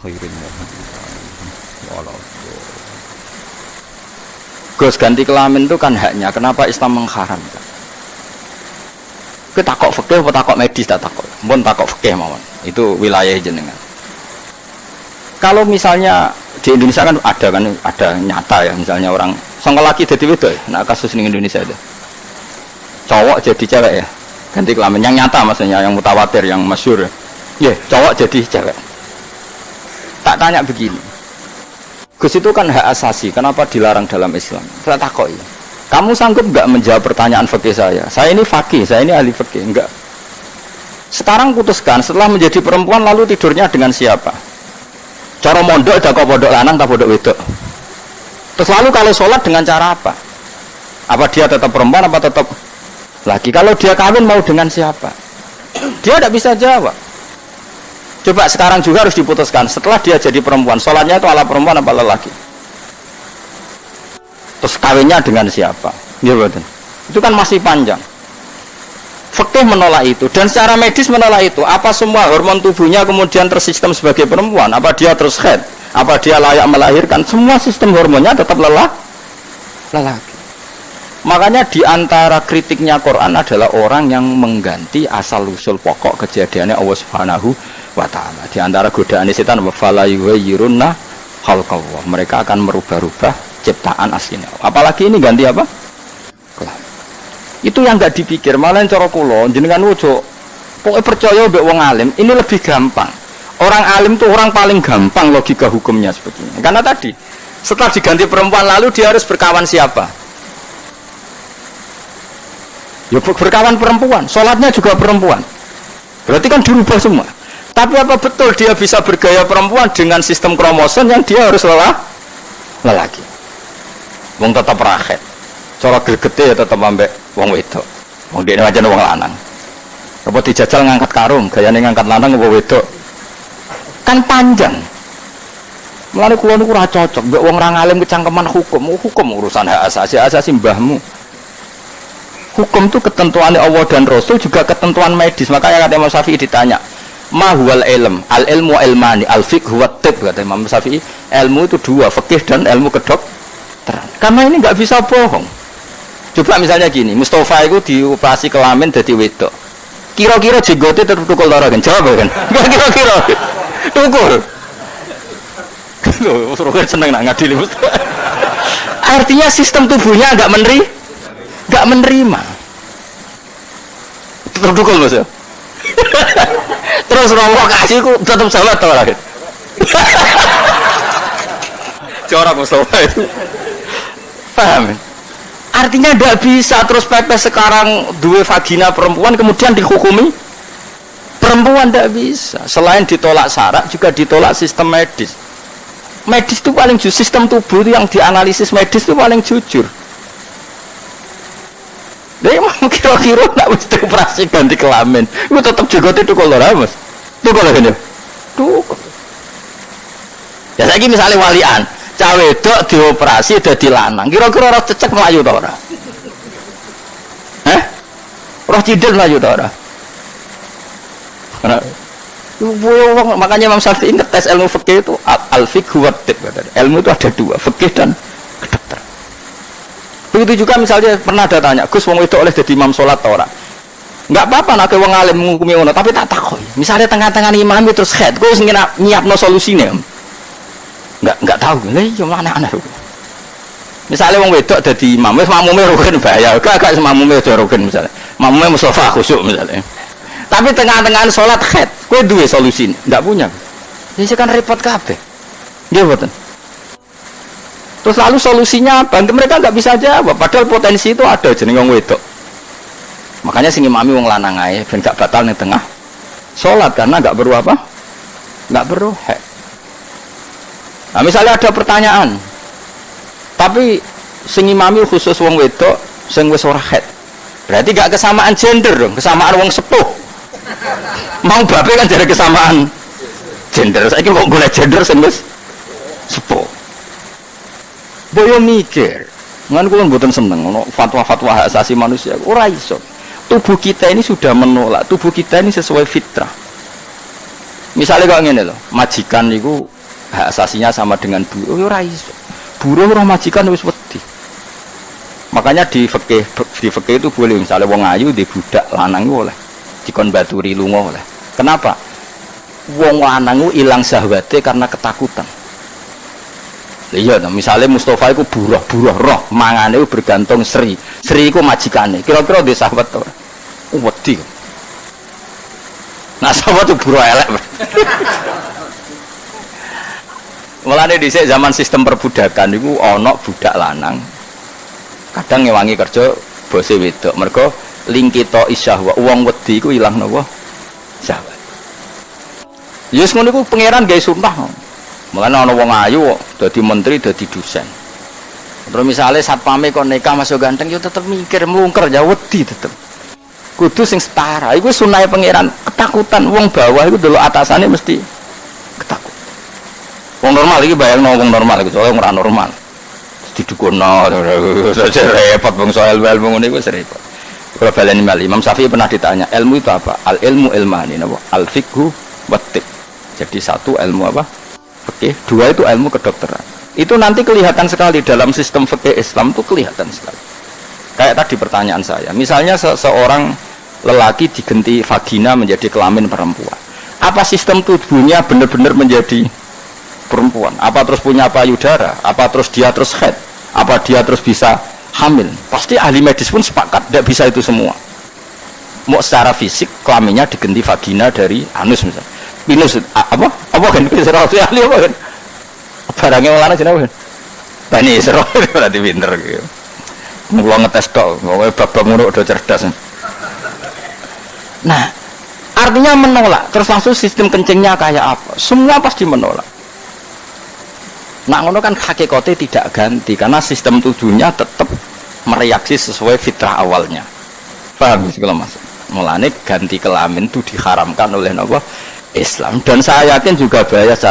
khairin walau. Gus, ganti kelamin itu kan haknya. Kenapa Islam mengharamkan? Kita takok fikih atau takok medis, tak takok. Pun takok fikih mawon. Itu wilayah jenengan. Kalau misalnya di Indonesia kan ada nyata ya, misalnya orang sangka laki jadi wedok ya. Nah, kasus di Indonesia itu. Cowok jadi cewek ya. Ganti kelamin yang nyata maksudnya, yang mutawatir, yang masyhur. Ya, cowok jadi cewek. Tak tanya begini. Gus, itu kan hak asasi, kenapa dilarang dalam Islam? Saya takoi. Kamu sanggup enggak menjawab pertanyaan fikih saya? Saya ini faqih, saya ini ahli fikih, enggak. Sekarang putuskan, setelah menjadi perempuan lalu tidurnya dengan siapa? Cara mondok ada kok pondok lanang tak pondok wedok. Terus lalu kalau sholat dengan cara apa? Apa dia tetap perempuan apa tetap laki? Kalau dia kawin mau dengan siapa? Dia tidak bisa jawab. Coba sekarang juga harus diputuskan. Setelah dia jadi perempuan, sholatnya itu ala perempuan apa lelaki? Terus kawinnya dengan siapa? Ya betul. Itu kan masih panjang. Fikih menolak itu dan secara medis menolak itu. Apa semua hormon tubuhnya kemudian tersistem sebagai perempuan? Apa dia terus haid? Apa dia layak melahirkan? Semua sistem hormonnya tetap lelaki. Makanya diantara kritiknya Quran adalah orang yang mengganti asal usul pokok kejadiannya Allah Subhanahu wa ta'ala. Diantara godaan setan fala yughayyirunna khalqallah. Mereka akan merubah-rubah ciptaan aslinya. Apalagi ini ganti apa? Itu yang enggak dipikir, malah cara kula jenengan ojo pokoke percaya mbek wong alim, ini lebih gampang. Orang alim tuh orang paling gampang logika hukumnya sebetulnya. Karena tadi setelah diganti perempuan lalu dia harus berkawan siapa? Ya berkawan perempuan, sholatnya juga perempuan. Berarti kan dirubah semua. Tapi apa betul dia bisa bergaya perempuan dengan sistem kromosom yang dia harus lelaki? Wong tetap rakyat. Cara gregete ya tetap ambek wong wedok. Wong dene aja wong lanang. Apa dijajal ngangkat karung, gayane ngangkat lanang apa wedok? Kan panjang. Mulane kula niku ora cocok mbek wong ra ngalim kecangkeman hukum. Hukum urusan hak asasi mbahmu. Hukum itu ketentuan Allah dan Rasul juga ketentuan medis. Makanya kata Imam Syafi'i ditanya, "Ma huwal ilm? Al ilmu ilmani, al fiqh huwa tib." Kata Imam Syafi'i, ilmu itu dua, fikih dan ilmu kedokteran. Karena ini enggak bisa bohong. Coba misalnya gini, Mustafa itu dioperasi kelamin jadi wedok. Kira-kira jenggote tetap tukul lara kan? Jawab kan? Enggak kira-kira. Tukul. Loh, Mustafa seneng nak ngadili Mustafa. Artinya sistem tubuhnya enggak menerima. Tetap tukul Mas ya. Terus rombok kasihku tetap salat to ora. Corak Mustafa itu. Paham? Artinya tidak bisa terus pepes sekarang dua vagina perempuan kemudian dihukumi perempuan, tidak bisa. Selain ditolak syarak juga ditolak sistem medis. Medis itu paling jujur, sistem tubuh itu yang dianalisis medis itu paling jujur. Dia emang kira-kira tidak mesti operasi ganti kelamin. Itu tetap juga itu kalau ramus. Itu kalau gini, tuh. Ya saya misalnya walian. Cawe dok dioperasi jadi lanang. Kira-kira orang cecek melayu tau ora? Roh cidil melayu tau ora? Makanya Imam Syafi'i ngetes ilmu fikih itu al-fiqh huwa tib. Ilmu itu ada dua, fikih dan kedokteran. Begitu juga misalnya pernah ada tanya, Gus wong wedok oleh jadi imam sholat tau ora? Enggak apa-apa nek wong alim menghukumi ngono, tapi tak takoi. Misalnya tengah-tengah imam terus head, Gus nyiapno solusine. Enggak tahu, iya aneh-aneh. Misalnya wong wedok dadi imam, wis makmume rukun bahaya, agak makmume aja rukun misalnya. Makmume mustofa khusyuk misalnya. Tapi tengah-tengah salat khat, kowe duwe solusi? Enggak punya. Ini kan repot kabeh. Nggih mboten. Terus lalu solusinya apa? Mereka enggak bisa jawab, padahal potensi itu ada jenenge wong wedok. Makanya sing imami wong lanang ae ben gak batal ning tengah salat karena enggak perlu apa? Enggak perlu hak. Nah, misalnya ada pertanyaan, tapi sing imami khusus wong wedok, sing wis ora haid, berarti gak kesamaan gender dong, kesamaan wong sepuh. Mau bape kan jadi kesamaan gender, saya kok boleh gender sing wis sepuh. Boyo mikir, ngan kula mboten seneng ono fatwa-fatwa hak asasi manusia, ora iso. Tubuh kita ini sudah menolak, tubuh kita ini sesuai fitrah. Misalnya kok ngene lho, majikan niku hak asasinya sama dengan buruh, ya ora iso. Buruh ora majikan wis wedi. Makanya di fikih itu boleh misalnya wong ayu di budak lanang oleh dikon baturi lunga oleh. Kenapa? Wong lanang ilang syahwate karena ketakutan. Iya, misalnya Mustafa itu buruh roh, mangane itu bergantung Sri itu majikane. Kira-kira di sahabat tuh, wedi. Nah sahabat itu buruh elek. Mulane dhisik zaman sistem perbudakan itu ana budak lanang. Kadang ngewangi kerja bose wedok. Mergo lingkito isyahwa wong wedi iku ilang napa? Syahwat. Yes ngono iku pangeran gawe sunnah. Mulane ana wong ayu dadi menteri, dadi dosen. Terus misalnya satpame kok nikah masuk ganteng yo tetep mikir mlungker ya wedi tetep. Kudu sing setara. Iku sunahe pangeran. Ketakutan wong bawah iku delok atasane mesti ketakut. Wong normal iki bayangno wong normal iku soalnya ora normal. Didukono saja repot wong soal ilmu ngene iku repot. Kalau baleni mali Imam Syafi'i pernah ditanya, ilmu itu apa? Al ilmu ilmani napa? Al fiqhu wat tib. Jadi satu ilmu apa? Fikih, dua itu ilmu kedokteran. Itu nanti kelihatan sekali dalam sistem fikih Islam itu kelihatan sekali. Kayak tadi pertanyaan saya, misalnya seorang lelaki digenti vagina menjadi kelamin perempuan. Apa sistem tubuhnya benar-benar menjadi perempuan? Apa terus punya payudara? Apa terus dia terus head? Apa dia terus bisa hamil? Pasti ahli medis pun sepakat, tidak bisa itu semua. Mau secara fisik kelaminnya digenti vagina dari anus misalnya. Pinus apa kan serauti ahli apa kan barangnya malah jenenge kan bani serau berarti pinter gitu mau ngetes tok mau babak ngono udah cerdas. Nah artinya menolak terus langsung sistem kencingnya kayak apa semua pasti menolak. Nah ngono kan hakikatnya tidak ganti karena sistem tubuhnya tetap mereaksi sesuai fitrah awalnya. Paham sih kalau mas mulane ganti kelamin itu diharamkan oleh Allah Islam dan saya yakin juga bahaya secara